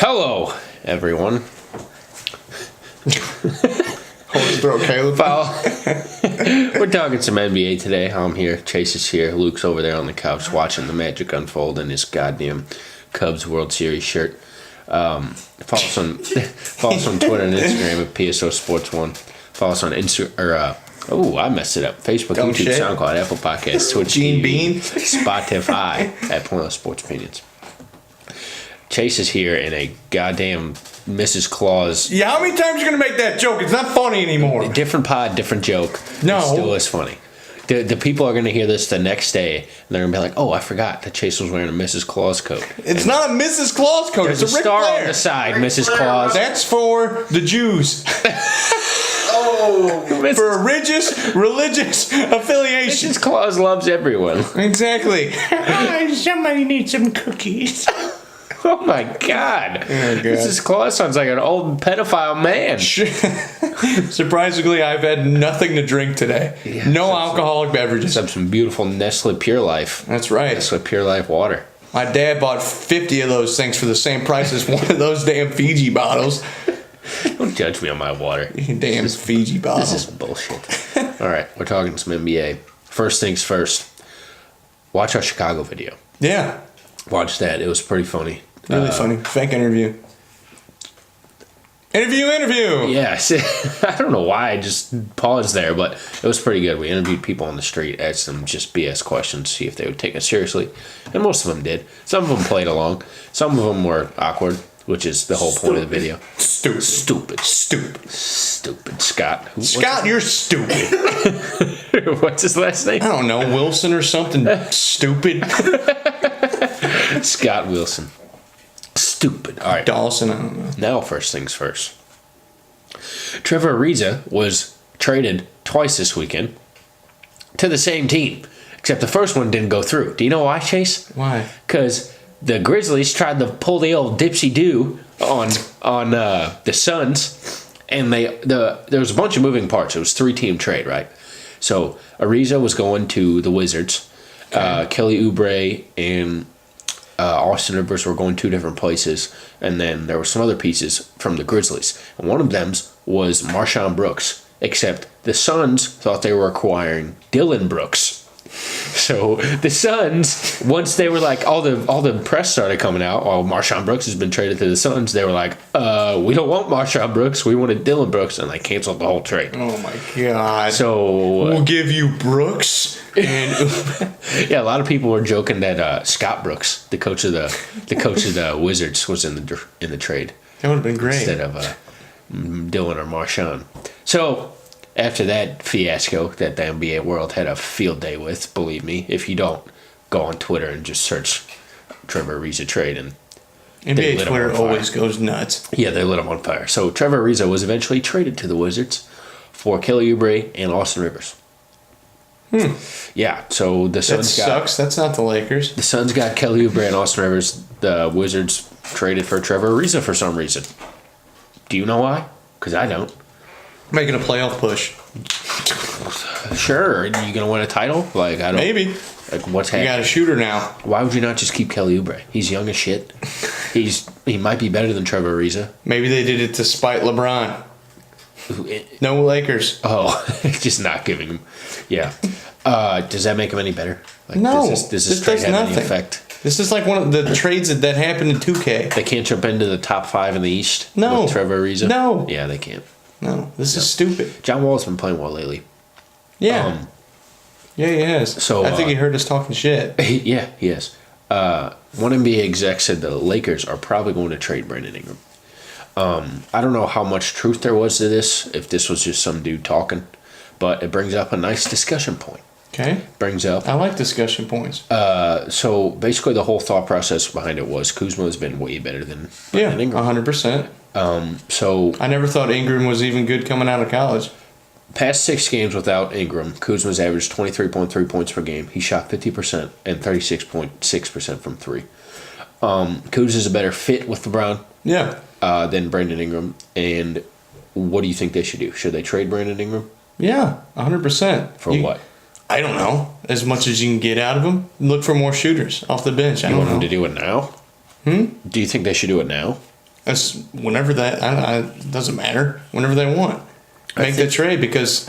Hello, everyone. Horse throat, Caleb. We're talking some NBA today. I'm here. Chase is here. Luke's over there on the couch watching the magic unfold in his goddamn Cubs World Series shirt. Follow us on Twitter and Instagram at PSO Sports 1. Follow us on I messed it up. Facebook, YouTube, SoundCloud, Apple Podcasts, Twitch, Gene Bean, Spotify at Pointless Sports Opinions. Chase is here in a goddamn Mrs. Claus. Yeah, how many times are you going to make that joke? It's not funny anymore. Different pod, different joke. No. It still is funny. The people are going to hear this the next day, and they're going to be like, oh, I forgot that Chase was wearing a Mrs. Claus coat. It's not a Mrs. Claus coat. There's it's a Ric star Flair. on the side, Mrs. Claus. That's for the Jews. For a religious affiliation. Mrs. Claus loves everyone. Exactly. Somebody needs some cookies. Oh my God. Mrs. Claus sounds like an old pedophile man. Surprisingly, I've had nothing to drink today. Yeah, no alcoholic beverages. Except some beautiful Nestle Pure Life. That's right. Nestle Pure Life water. My dad bought 50 of those things for the same price as one of those damn Fiji bottles. Don't judge me on my water. Damn Fiji bottles. This is bullshit. All right, we're talking some NBA. First things first. Watch our Chicago video. Yeah. Watch that. It was pretty funny. Really funny. Fake interview. Interview! Yes. I don't know why I just paused there, but it was pretty good. We interviewed people on the street, asked them just BS questions, see if they would take us seriously. And most of them did. Some of them played along. Some of them were awkward, which is the whole point of the video. Stupid. Scott. Scott, you're stupid. What's his last name? I don't know. Wilson or something stupid. Scott Wilson. Stupid. All right. Dawson, I don't know. Now, first things first. Trevor Ariza was traded twice this weekend to the same team, except the first one didn't go through. Do you know why, Chase? Why? Because the Grizzlies tried to pull the old dipsy-do on the Suns, and there was a bunch of moving parts. It was 3-team trade, right? So Ariza was going to the Wizards. Okay. Kelly Oubre and Austin Rivers were going 2 different places, and then there were some other pieces from the Grizzlies. And one of them was Marshawn Brooks, except the Suns thought they were acquiring Dylan Brooks. So the Suns, once they were like, all the press started coming out, Marshawn Brooks has been traded to the Suns, they were like, we don't want Marshawn Brooks, we wanted Dylan Brooks, and they canceled the whole trade. Oh my God. So we'll give you Brooks. And yeah, a lot of people were joking that Scott Brooks, the coach of the Wizards, was in the trade. That would have been great. Instead of Dylan or Marshawn. So after that fiasco that the NBA world had a field day with, believe me, if you don't, go on Twitter and just search Trevor Ariza trade, and NBA Twitter always goes nuts. Yeah, they lit him on fire. So Trevor Ariza was eventually traded to the Wizards for Kelly Oubre and Austin Rivers. Yeah, so the Suns sucks. That's not the Lakers. The Suns got Kelly Oubre and Austin Rivers. The Wizards traded for Trevor Ariza for some reason. Do you know why? Because I don't. Making a playoff push. Sure. Are you going to win a title? Like, I don't. Maybe. Like, what's happening? You got a shooter now. Why would you not just keep Kelly Oubre? He's young as shit. He might be better than Trevor Ariza. Maybe they did it to spite LeBron. No Lakers. Oh, just not giving him. Yeah. Does that make him any better? Like, no. Does this trade have any effect? This is like one of the trades that happened in 2K. They can't jump into the top 5 in the East? No. With Trevor Ariza? No. Yeah, they can't. No. This is stupid. John Wall's been playing well lately. Yeah. Yeah, he has. So I think he heard us talking shit. Yeah, he has. One NBA exec said the Lakers are probably going to trade Brandon Ingram. I don't know how much truth there was to this, if this was just some dude talking, but it brings up a nice discussion point. Okay. I like discussion points. So basically the whole thought process behind it was Kuzma has been way better than Brandon Ingram. 100%. So I never thought Ingram was even good coming out of college. Past 6 games without Ingram, Kuzma's averaged 23.3 points per game. He shot 50% and 36.6% from 3. Kuz is a better fit with LeBron. Yeah. Than Brandon Ingram. And what do you think they should do? Should they trade Brandon Ingram? Yeah, 100%. For what? I don't know. As much as you can get out of him. Look for more shooters off the bench. You want them to do it now? Do you think they should do it now? whenever it doesn't matter. Whenever they want, make the trade because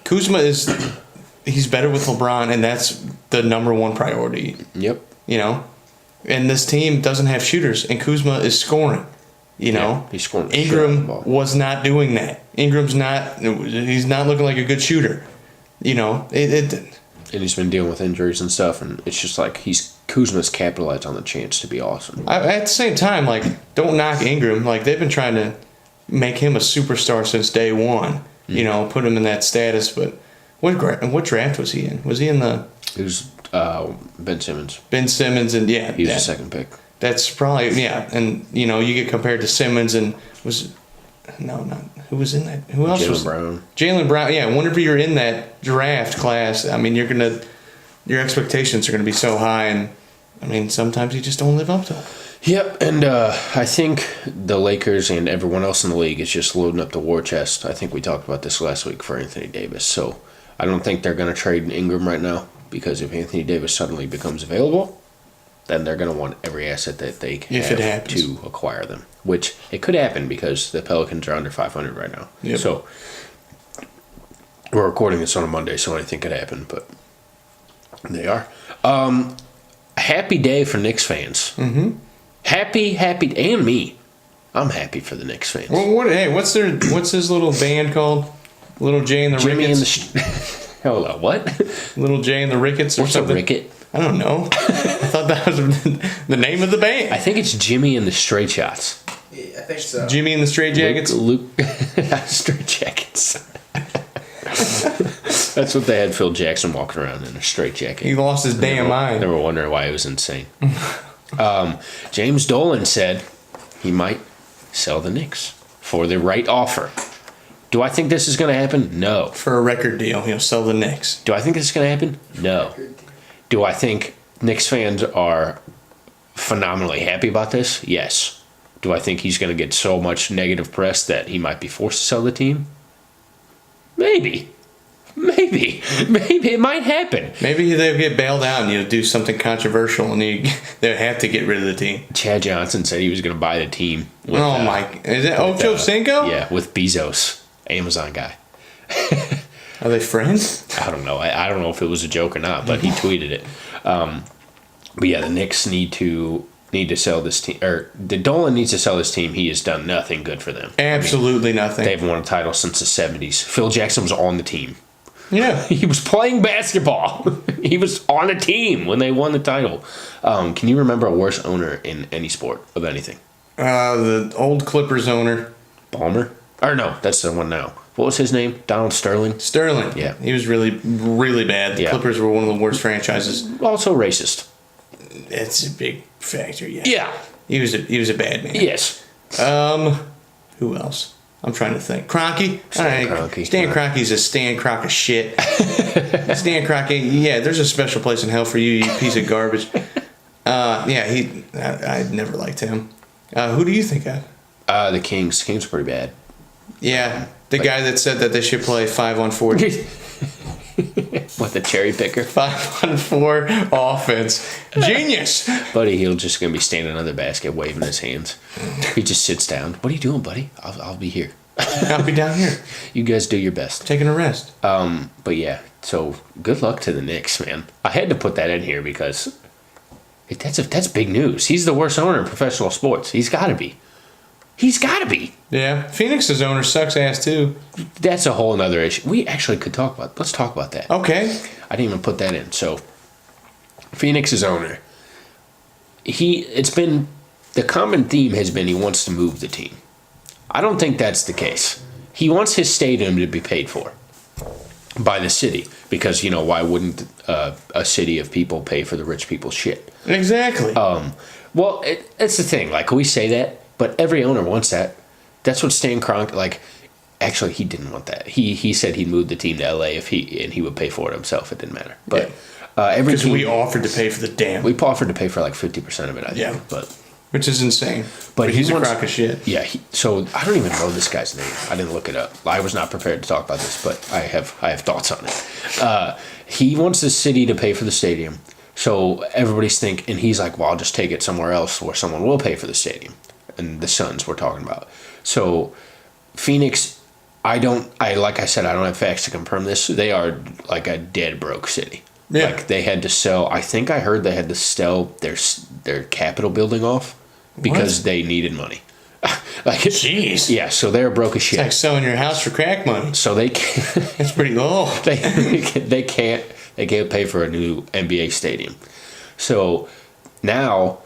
Kuzma he's better with LeBron, and that's the number one priority. Yep. And this team doesn't have shooters, and Kuzma is scoring. He's scoring. Ingram was not doing that. Ingram's not. He's not looking like a good shooter. And he's been dealing with injuries and stuff, and it's just like Kuzma's capitalized on the chance to be awesome. At the same time, don't knock Ingram. They've been trying to make him a superstar since day one. Put him in that status. But what draft was he in? Was he in the? It was Ben Simmons. Ben Simmons, and he was the second pick. That's probably and you get compared to Simmons and who was in that? Who else was? Jaylen Brown. Yeah, whenever you're in that draft class, your expectations are gonna be so high, and sometimes you just don't live up to them. Yep, and I think the Lakers and everyone else in the league is just loading up the war chest. I think we talked about this last week for Anthony Davis. So I don't think they're gonna trade Ingram right now because if Anthony Davis suddenly becomes available, then they're going to want every asset that they can have to acquire them. Which it could happen because the Pelicans are under 500 right now. Yep. So we're recording this on a Monday, so anything could happen, but they are. Happy day for Knicks fans. Mm-hmm. Happy, and me. I'm happy for the Knicks fans. Well, what's his little band called? Little J and the Jimmy Ricketts? Hold on, what? Little J and the Ricketts or What's something? a Ricket? I don't know. I thought that was the name of the band. I think it's Jimmy and the Straight Shots. Yeah, I think so. Jimmy and the Straight Jackets? Luke Straight Jackets. That's what they had Phil Jackson walking around in a straight jacket. He lost his damn mind. They were wondering why he was insane. James Dolan said he might sell the Knicks for the right offer. Do I think this is going to happen? No. For a record deal, he'll sell the Knicks. Do I think this is going to happen? No. Do I think Knicks fans are phenomenally happy about this? Yes. Do I think he's going to get so much negative press that he might be forced to sell the team? Maybe. It might happen. Maybe they'll get bailed out and do something controversial and they'll have to get rid of the team. Chad Johnson said he was going to buy the team. With, Is it Ocho Cinco? Yeah, with Bezos, Amazon guy. Are they friends? I don't know. I don't know if it was a joke or not, but he tweeted it. But yeah, the Knicks need to sell this team, or the Dolan needs to sell this team. He has done nothing good for them. Absolutely nothing. They haven't won a title since the 70s. Phil Jackson was on the team. Yeah. He was playing basketball. He was on a team when they won the title. Can you remember a worse owner in any sport of anything? The old Clippers owner. Ballmer? Or no, that's the one now. What was his name? Donald Sterling? Sterling. Yeah. He was really, really bad. The Clippers were one of the worst franchises. Also racist. It's a big factor, yeah. Yeah. He was a bad man. Yes. Who else? I'm trying to think. Kroenke? Stan Kroenke. Stan Kroenke's a Stan Kroenke of shit. Stan Kroenke, yeah, there's a special place in hell for you, you piece of garbage. I never liked him. Who do you think of? The Kings. Kings are pretty bad. Yeah, the guy that said that they should play 5-on-4. What, the cherry picker? 5-on-4 offense. Genius. Buddy, he'll just going to be standing under the basket waving his hands. He just sits down. What are you doing, buddy? I'll be here. I'll be down here. You guys do your best. Taking a rest. But yeah, so good luck to the Knicks, man. I had to put that in here because that's big news. He's the worst owner in professional sports. He's got to be. Yeah, Phoenix's owner sucks ass too. That's a whole other issue. We actually could talk about. Let's talk about that. Okay. I didn't even put that in. So, Phoenix's owner. It's been the common theme has been he wants to move the team. I don't think that's the case. He wants his stadium to be paid for by the city because why wouldn't a city of people pay for the rich people's shit? Exactly. Well, it's the thing. Like we say that. But every owner wants that. That's what Stan Kroenke, actually he didn't want that. He said he'd move the team to LA and he would pay for it himself. It didn't matter. But every team, we offered to pay for the damn. We offered to pay for 50% of it, I think. Yeah. But which is insane. But he's a crock of shit. Yeah. So I don't even know this guy's name. I didn't look it up. I was not prepared to talk about this, but I have thoughts on it. He wants the city to pay for the stadium. So everybody's thinking, and he's like, well, I'll just take it somewhere else where someone will pay for the stadium. and the Suns we're talking about. So Phoenix, like I said, I don't have facts to confirm this. They are like a dead broke city. Yeah. Like they had to sell. I think I heard they had to sell their Capitol building off because they needed money. Like, jeez. Yeah, so they're broke as shit. It's like selling your house for crack money. So they can't, It's pretty low. they can't pay for a new NBA stadium. So now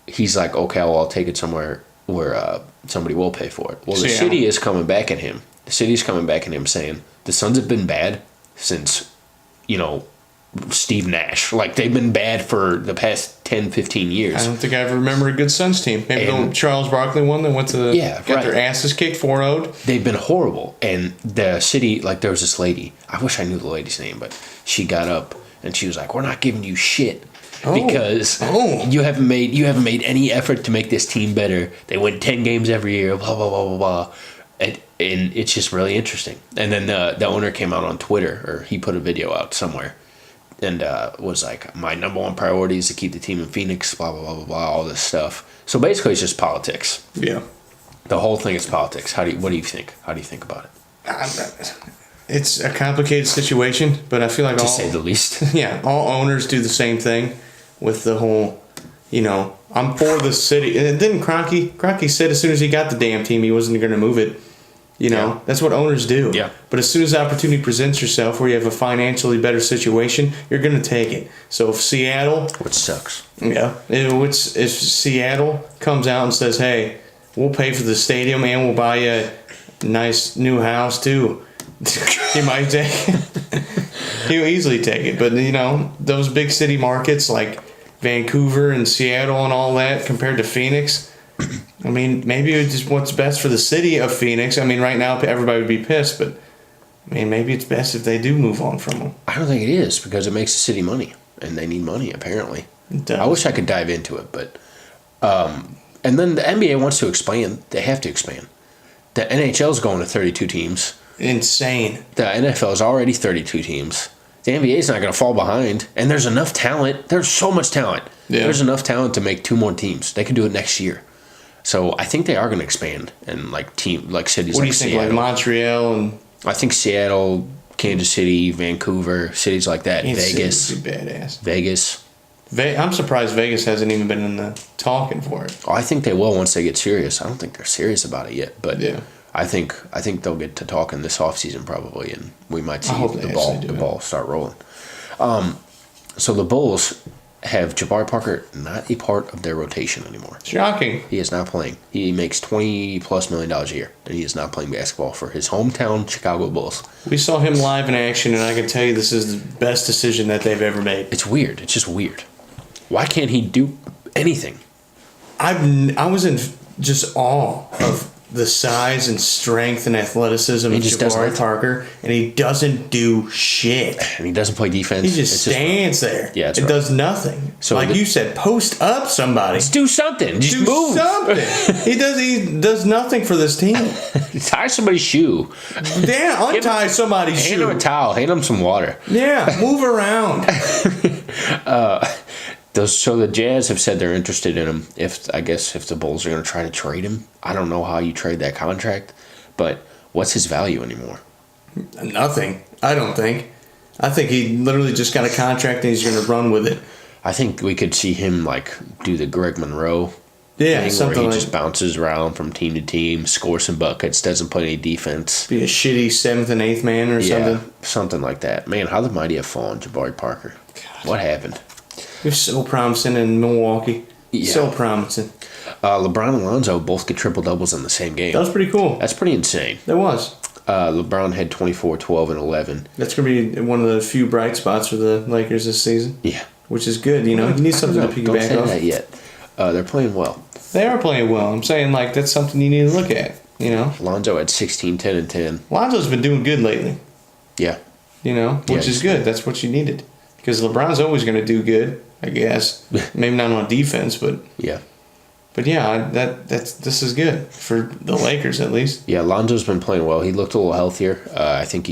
he's like, okay, well, I'll take it somewhere where somebody will pay for it. Well, the city is coming back at him. The city's coming back at him saying the Suns have been bad since, Steve Nash. Like, they've been bad for the past 10, 15 years. I don't think I ever remember a good Suns team. Maybe the Charles Barkley one that went to got their asses kicked 4-0'd. They've been horrible. And the city, like, there was this lady. I wish I knew the lady's name, but she got up and she was like, we're not giving you shit. Because you haven't made any effort to make this team better. They win 10 games every year, blah, blah, blah, blah, blah. And it's just really interesting. And then the owner came out on Twitter, or he put a video out somewhere, and was like, my number one priority is to keep the team in Phoenix, blah, blah, blah, blah, blah, all this stuff. So basically it's just politics. Yeah. The whole thing is politics. What do you think? How do you think about it? It's a complicated situation, but I feel like to say the least. Yeah, all owners do the same thing with the whole, I'm for the city. And didn't Kroenke said as soon as he got the damn team, he wasn't going to move it. That's what owners do. Yeah. But as soon as the opportunity presents yourself where you have a financially better situation, you're going to take it. So if Seattle... Which sucks. Yeah. If Seattle comes out and says, hey, we'll pay for the stadium and we'll buy you a nice new house too, he might take it. He'll easily take it. But, those big city markets like Vancouver and Seattle and all that compared to Phoenix... I mean, maybe it's just what's best for the city of Phoenix. I mean, right now everybody would be pissed, but maybe it's best if they do move on from them. I don't think it is, because it makes the city money, and they need money apparently. I wish I could dive into it, but and then the NBA wants to expand. They have to expand. The NHL is going to 32 teams. Insane. The NFL is already 32 teams. The NBA is not going to fall behind, and there's enough talent. There's so much talent. Yeah. There's enough talent to make 2 more teams. They can do it next year. So I think they are going to expand, and like cities what like Seattle. What do you think, like Montreal and... I think Seattle, Kansas City, Vancouver, cities like that. Kansas Vegas. City would be badass. Vegas. I'm surprised Vegas hasn't even been in the talking for it. Oh, I think they will once they get serious. I don't think they're serious about it yet, but yeah. I think they'll get to talking this offseason probably, and we might see the ball start rolling. So the Bulls have Jabari Parker not a part of their rotation anymore. Shocking. He is not playing. He makes $20+ million a year, and he is not playing basketball for his hometown Chicago Bulls. We saw him live in action, and I can tell you this is the best decision that they've ever made. It's weird. It's just weird. Why can't he do anything? I was in just awe of the size and strength and athleticism of Jabari Parker, and he doesn't do shit. And he doesn't play defense. He just stands there. Yeah, it does nothing. So like you said, post up somebody. Just do something. Just move. Something. He does nothing for this team. Tie somebody's shoe. Yeah, untie somebody's shoe. Hand him a towel. Hand him some water. Yeah, move around. So the Jazz have said they're interested in him. If the Bulls are going to try to trade him, I don't know how you trade that contract, but what's his value anymore? Nothing. I don't think. I think he literally just got a contract and he's going to run with it. I think we could see him like do the Greg Monroe thing where he just bounces around from team to team, scores some buckets, doesn't play any defense. Be a shitty 7th and 8th man or something. Yeah, something like that. Man, how the mighty have fallen, Jabari Parker. God. What happened? He was so promising in Milwaukee. Yeah. So promising. LeBron and Lonzo both get triple-doubles in the same game. That was pretty cool. That's pretty insane. That was. LeBron had 24, 12, and 11. That's going to be one of the few bright spots for the Lakers this season. Yeah. Which is good. You need something to piggyback off. Don't say that yet. They're playing well. They are playing well. I'm saying, that's something you need to look at, Lonzo had 16, 10, and 10. Lonzo's been doing good lately. Yeah. Which is good. That's what you needed. Because LeBron's always going to do good, I guess. Maybe not on defense, but... Yeah. But yeah, this is good for the Lakers at least. Yeah, Lonzo's been playing well. He looked a little healthier. I think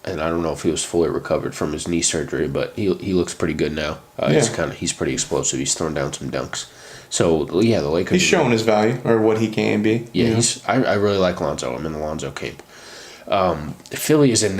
and I don't know if he was fully recovered from his knee surgery, but he looks pretty good now. He's pretty explosive. He's throwing down some dunks. So yeah, the Lakers. He's showing his value or what he can be. Yeah, you know? I really like Lonzo. I'm in the Lonzo camp. Philly is in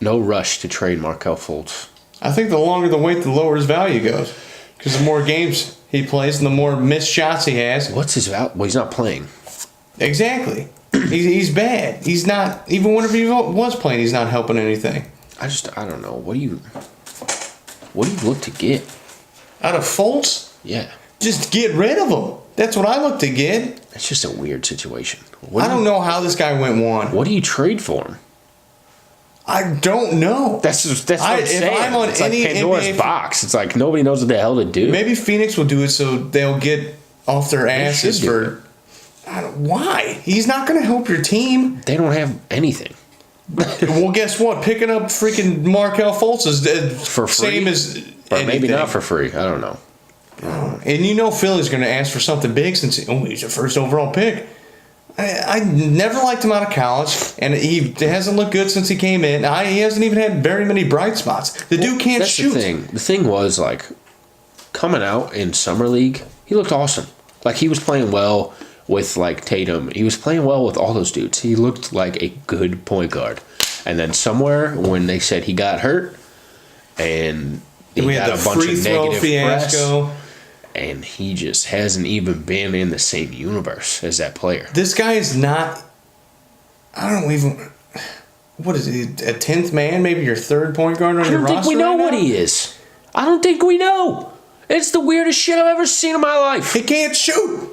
no rush to trade Markelle Fultz. I think the longer the wait, the lower his value goes. Because the more games he plays and the more missed shots he has. What's his value? Well, he's not playing. Exactly. He's bad. He's not, even whenever he was playing, he's not helping anything. I don't know. What do you look to get? Out of Fultz? Yeah. Just get rid of him. That's what I look to get. It's just a weird situation. I don't know how this guy went one. What do you trade for him? I don't know. That's what I'm saying. If I'm on it's any like Pandora's NBA box. It's like nobody knows what the hell to do. Maybe Phoenix will do it so they'll get off their asses for. Why? He's not going to help your team. They don't have anything. Well, guess what? Picking up freaking Markelle Fultz is for free, same as or anything. maybe not for free. I don't know. And you know Philly's going to ask for something big since he's a first overall pick. I never liked him out of college, and he hasn't looked good since he came in. He hasn't even had very many bright spots. The dude can't shoot. The thing was, like, coming out in Summer League, he looked awesome. Like, he was playing well with, like, Tatum. He was playing well with all those dudes. He looked like a good point guard. And then somewhere, when they said he got hurt, and he got a bunch of negative fiasco. press, and he just hasn't even been in the same universe as that player. This guy is not. I don't even. What is he? A 10th man? Maybe your third point guard on your roster? I don't think we know what he is. I don't think we know. It's the weirdest shit I've ever seen in my life. He can't shoot.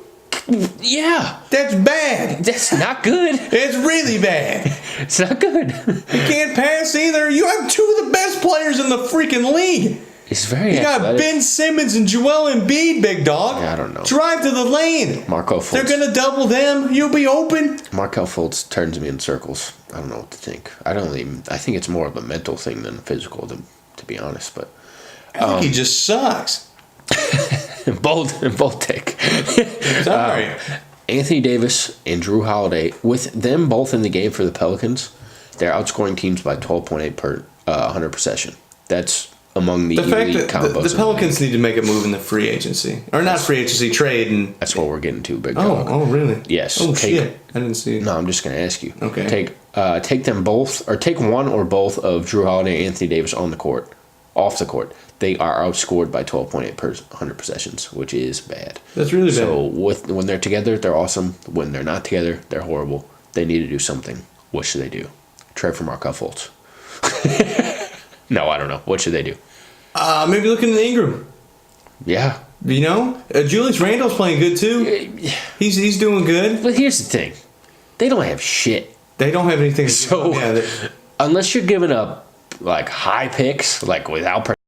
Yeah. That's bad. That's not good. It's really bad. It's not good. He can't pass either. You have two of the best players in the freaking league. He's very You got athletic. Ben Simmons and Joel Embiid, big dog. Yeah, I don't know. Drive to the lane. Markelle Fultz. They're going to double them. You'll be open. Markelle Fultz turns me in circles. I don't know what to think. I think it's more of a mental thing than physical, to be honest. But I think he just sucks. bold take. Sorry. Anthony Davis and Drew Holiday, with them both in the game for the Pelicans, they're outscoring teams by 12.8 per 100 possession. That's among the fact elite that combos. the Pelicans need to make a move in the free agency. Or not free agency, trade. And That's what we're getting to, big dog. Oh, really? Yes. Oh, shit. I didn't see it. No, I'm just going to ask you. Okay. Take them both, or take one or both of Drew Holiday and Anthony Davis on the court, off the court. They are outscored by 12.8 per 100 possessions, which is bad. That's really bad. So when they're together, they're awesome. When they're not together, they're horrible. They need to do something. What should they do? Trade for Markelle Fultz. No, I don't know. What should they do? Maybe look into Ingram. Yeah. You know? Julius Randle's playing good, too. He's doing good. But here's the thing. They don't have shit. They don't have anything to So, do. Yeah, unless you're giving up, like, high picks, like, without